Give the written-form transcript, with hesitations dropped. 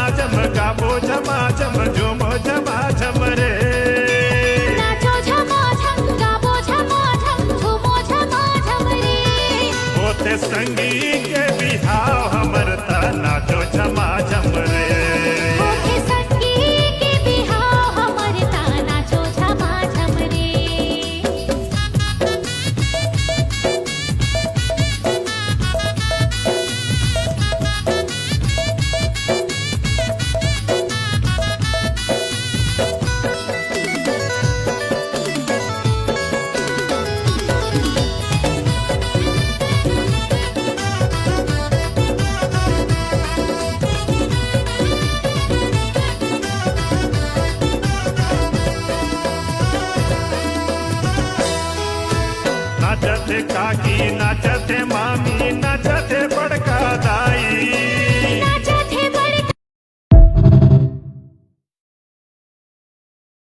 झमाझम गाबो झमाझम झूमो झमाझम रे नाचो झमाझम गाबो झमाझम झूमो झमाझम रे होते संगी के बिहाव हमर ता नाचो झमाझम रे होके संगी के बिहाव हमर ता नाचो झमाझम रे नाचत काकी नाचत